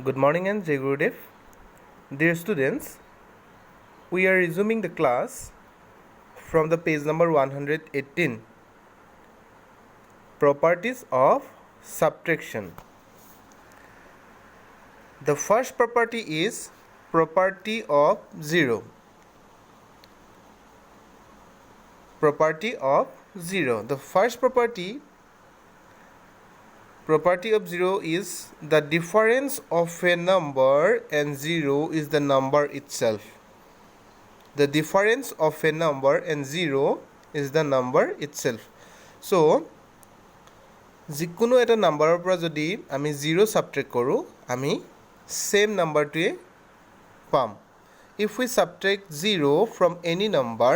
Good morning and Jai Gurudev. Dear students, we are resuming the class from the page number 118, Properties of Subtraction. The first property is property of zero. Property of zero. The first property of zero is the difference of a number and zero is the number itself. The difference of a number and zero is the number itself. So, যিকোনো এটা নাম্বাৰৰ পৰা যদি আমি zero' সাবট্ৰেক্ট কৰোঁ আমি same নাম্বাৰটোৱে পাম. If we subtract 0 from any number,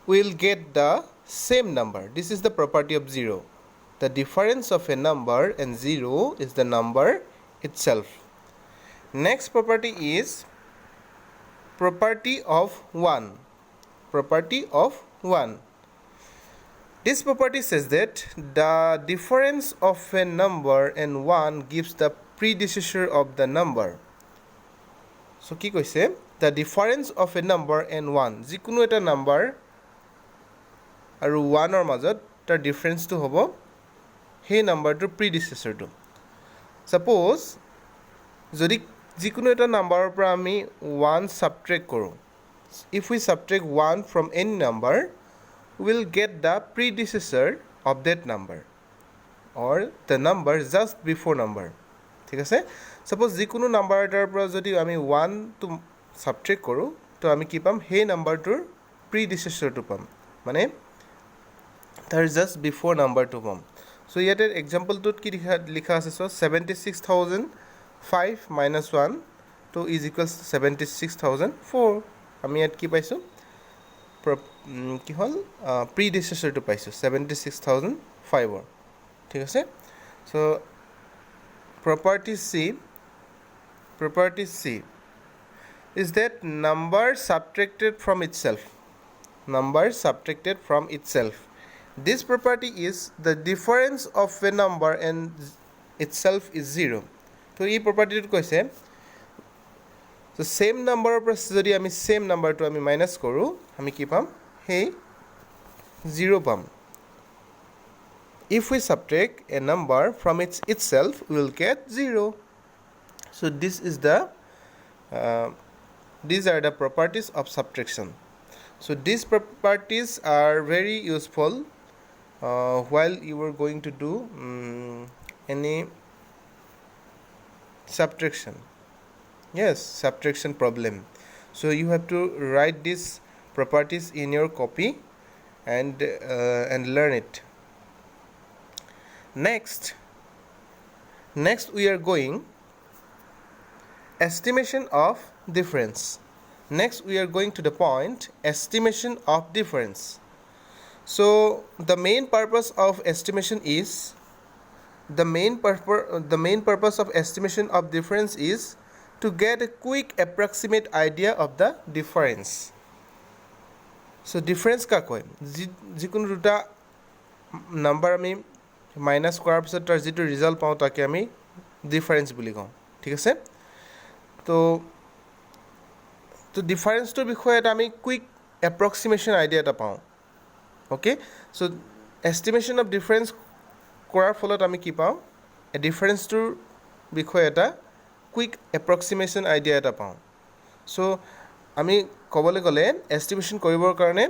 we will get the same number. This is the property of 0. The difference of a number and 0 is the number itself. Next property is property of 1. Property of 1. This property says that the difference of a number and 1 gives the predecessor of the number. So কি কৈছে? The difference of a number and 1. যিকোনো এটা number আৰু 1 ৰ মাজত তাৰ ডিফাৰেন্সটো হ'ব সেই নাম্বাৰটোৰ প্ৰিডিচেছৰটো. Suppose যদি যিকোনো এটা নাম্বাৰৰ পৰা আমি 1 সাবট্ৰেক্ট কৰোঁ. If we subtract 1 from any number, we will get the predecessor of that number or the number just before number. ঠিক আছে? Suppose যিকোনো নাম্বাৰ এটাৰ পৰা যদি আমি 1 টো সাবট্ৰেক্ট কৰোঁ তো আমি কি পাম? সেই নাম্বাৰটোৰ প্ৰিডিচেছৰটো পাম. মানে তাৰ জাষ্ট বিফৰ নাম্বাৰটো পাম. So ইয়াতে এক্সাম্পলটোত কি লিখা আছে? So 76,005 minus 1 to is equals 76,004. আমি ইয়াত কি পাইছোঁ? কি হ'ল? প্ৰিডিচেছৰটো পাইছোঁ 76,005. ঠিক আছে? So property C is that number subtracted from itself. Number subtracted from itself. This property is the difference of a number and itself is 0. So এই property-টো কৈছে so same number পৰা যদি আমি same number-টো আমি মাইনাস কৰোঁ আমি কি পাম? সেই 0 পাম. If we subtract a number from itself, we will get 0. So these are the properties of subtraction. So these properties are very useful while you are going to do any subtraction. Yes, subtraction problem. So you have to write these properties in your copy and learn it. Next we are going estimation of difference. Next we are going to the point estimation of difference. So the main purpose of estimation of estimation of difference is to get a quick approximate idea of the difference. So difference কাক কয়? যিকোনো দুটা number আমি minus কৰাৰ পিছত তাৰ যিটো result পাওঁ তাকে আমি ডিফাৰেন্স বুলি কওঁ. ঠিক আছে? তো ডিফাৰেন্সটোৰ বিষয়ে এটা আমি কুইক এপ্ৰক্সিমেশ্যন আইডিয়া এটা পাওঁ. Okay? So' estimation of difference কৰাৰ ফলত আমি কি পাওঁ? ডিফাৰেন্সটোৰ বিষয়ে এটা কুইক এপ্ৰক্সিমেশ্যন আইডিয়া এটা পাওঁ. চ' আমি ক'বলৈ গ'লে এষ্টিমেশ্যন কৰিবৰ কাৰণে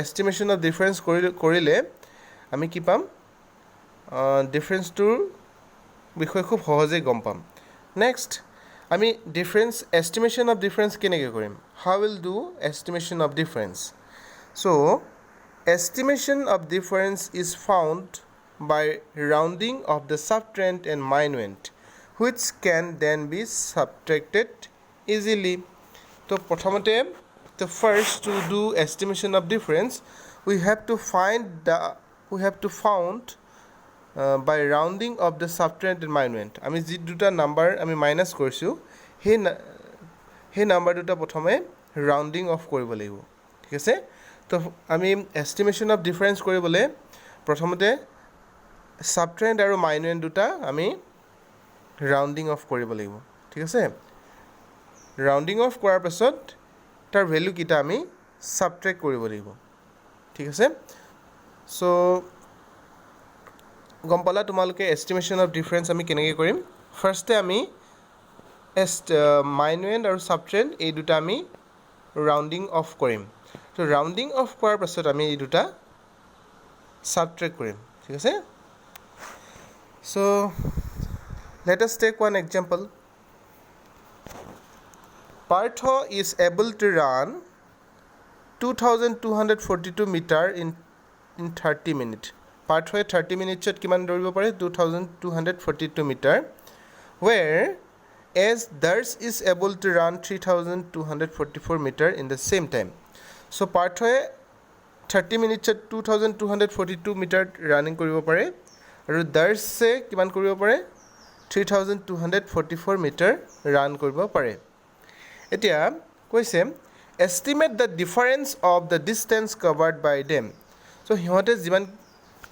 এষ্টিমেশ্যন অফ ডিফাৰেন্স কৰিলে আমি কি পাম? ডিফাৰেন্সটোৰ বিষয়ে খুব সহজেই গম পাম. নেক্সট আমি এষ্টিমেশ্যন অফ ডিফাৰেন্স কেনেকৈ কৰিম? How will do estimation of difference? So' estimation of difference is found by rounding of the subtrahend and minuend, which can then be subtracted easily. So প্ৰথমতে first to do estimation of difference we have to found by rounding of the subtrahend and minuend. আমি যি দুটা number আমি minus কৰিছোঁ সেই number দুটা প্ৰথমে rounding of কৰিব লাগিব. ঠিক আছে? তো আমি এষ্টিমেশ্যন অফ ডিফাৰেন্স কৰিবলৈ প্ৰথমতে সাবট্ৰেণ্ড আৰু মাইনুৱেণ্ড দুটা আমি ৰাউণ্ডিং অফ কৰিব লাগিব ঠিক আছে ৰাউণ্ডিং অফ কৰাৰ পাছত তাৰ ভ্যালু কিটা আমি সাবট্ৰেক্ট কৰিব লাগিব ঠিক আছে সো গম পালা তোমালোকে এস্টিমেশন অফ ডিফাৰেন্স আমি কেনেকৈ কৰিম ফাৰ্ষ্টে আমি মাইনুৱেণ্ড আৰু সাবট্ৰেণ্ড এই দুটা আমি ৰাউণ্ডিং অফ কৰিম তো ৰাউণ্ডিং অফ কৰাৰ পাছত আমি এই দুটা সাবট্ৰেক্ট কৰিম ঠিক আছে so let us take one example Partho is able to run 2242 meter in 30 minutes Partho 30 minutes at kiman doribo pare 2242 meter where as Dars is able to run 3244 meter in the same time so Partho 30 minutes at 2242 meter running koribo pare aru Dars se kiman koribo pare 3244 meter run koribo pare etia koise estimate the difference of the distance covered by them so hihote jiman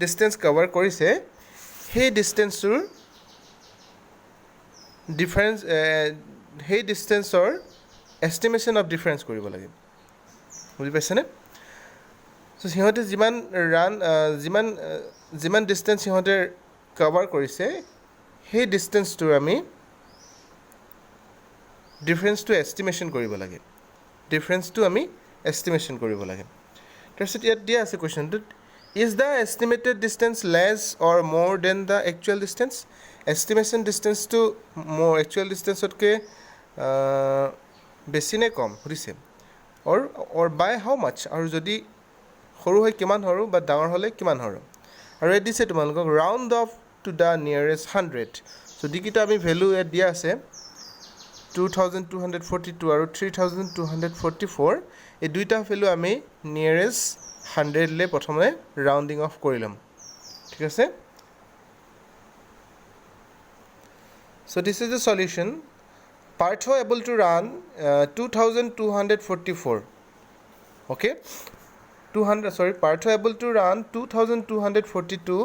distance cover korise he distance sur difference he distance or estimation of difference koribo lage bujhi paise ne so hihote jiman run jiman distance hihote cover korise he distance to ami difference to estimation koribo lage difference to ami estimation koribo lage tarset yat dia ase question to is the estimated distance less or more than the actual distance estimation distance to more actual distance otke beshi ne kom horise or by how much aru jodi horu hoy kiman horu ba dangor hole kiman horu aru e dise tumalok round off to the nearest 100 so dikita ami value e dia ase 2242 aru 3244 এই দুইটা value আমি nearest 100 লে প্রথমে rounding of করিলাম ঠিক আছে so this is the solution Partho able to run 2244 okay Partho able to run 2242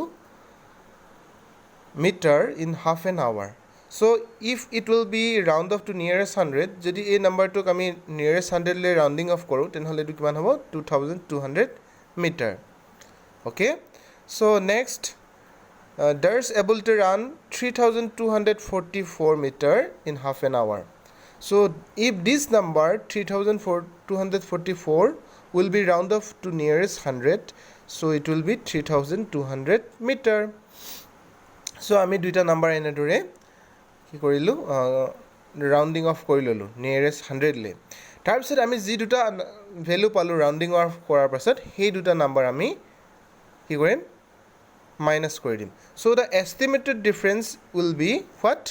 meter in half an hour so if it will be round off to nearest 100 jodi a number to ami nearest 100 le rounding off koru ten hole tu kiman hobo 2200 meter okay so next Dars able to run 3244 meter in half an hour so if this number 3244 will be round off to nearest 100 so it will be 3200 meter so ami duita number enedore কি কৰিলো ৰাউন্ডিং of কৰি ললো nearest 100 লে তাৰ পিছত আমি যি দুটা ভ্যালু পালো ৰাউন্ডিং অফ কৰাৰ পাছত সেই দুটা নাম্বাৰ আমি কি কৰিম মাইনাস কৰি দিম so the estimated difference will be what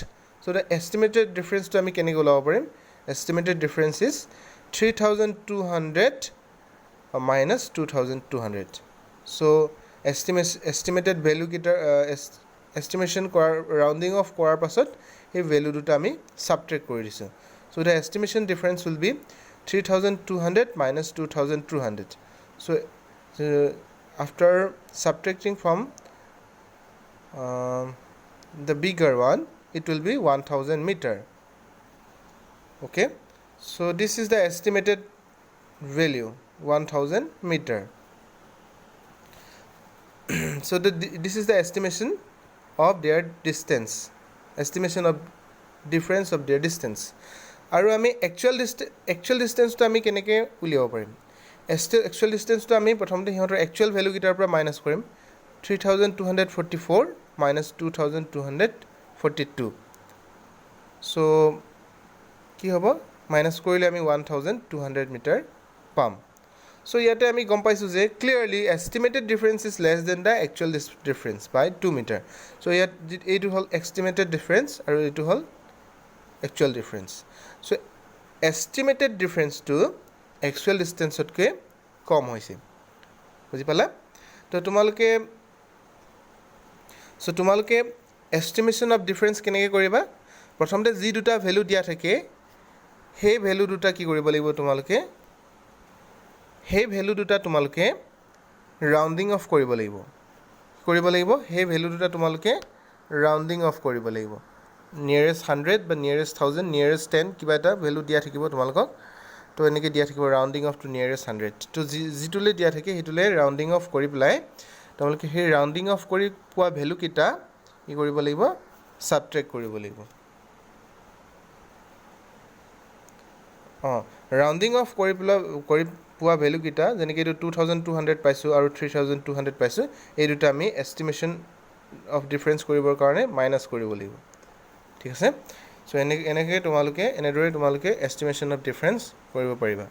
so the estimated difference to আমি কেনেকৈ ওলাব পাৰিম estimated difference is 3200 minus 2200 so estimated value kita estimation rounding off কৰাৰ পাছত এই ভ্যালু দুটা আমি সাবট্ৰেক্ট কৰি দিছো so the estimation difference will be 3200 minus 2200 so after subtracting from the bigger one it will be 1000 meter okay so this is the estimated value 1000 meter so this is the estimation of their distance estimation of difference of their distance aru ami actual distance to ami keneke uliabo parim actual distance to ami prothomte hihotor actual value gitar pura minus korim 3244 minus 2242 so ki hobo minus korile ami 1200 meter pam so yate ami gom paisu je clearly estimated difference is less than the actual difference by 2 meter so yet it hol estimated difference aru it hol actual difference so estimated difference to actual distance otke kom hoise buji pala to tumaluke estimation of difference keneke koriba prothomte ji duta value dia thake he value duta ki koribo lagibo tumaluke সেই value দুটা তোমালকে ৰাউন্ডিং of কৰিব লাগিব সেই value দুটা তোমালকে ৰাউন্ডিং of কৰিব লাগিব নিয়েৰেষ্ট 100 বা নিয়েৰেষ্ট 1000 নিয়েৰেষ্ট 10 কিবা এটা ভেলু দিয়া থাকিব তোমালোকক তো এনেকৈ দিয়া থাকিব ৰাউণ্ডিং অফ টু নিয়েৰেষ্ট 100 তো যিটোলৈ দিয়া থাকে সেইটোলৈ ৰাউণ্ডিং অফ কৰি পেলাই তোমালোকে সেই ৰাউণ্ডিং অফ কৰি পোৱা ভেলুকেইটা কি কৰিব লাগিব ছাবট্ৰেক্ট কৰিব লাগিব ৰাউণ্ডিং অফ কৰি পোৱা ভেলুকেইটা যেনেকৈ এইটো 2200 পাইছোঁ আৰু 3200 পাইছোঁ এই দুটা আমি এষ্টিমেশ্যন অফ ডিফাৰেঞ্চ কৰিবৰ কাৰণে মাইনাছ কৰিব লাগিব ঠিক আছে চ' এনেকৈ এনেদৰে তোমালোকে এষ্টিমেশ্যন অফ ডিফাৰেঞ্চ কৰিব পাৰিবা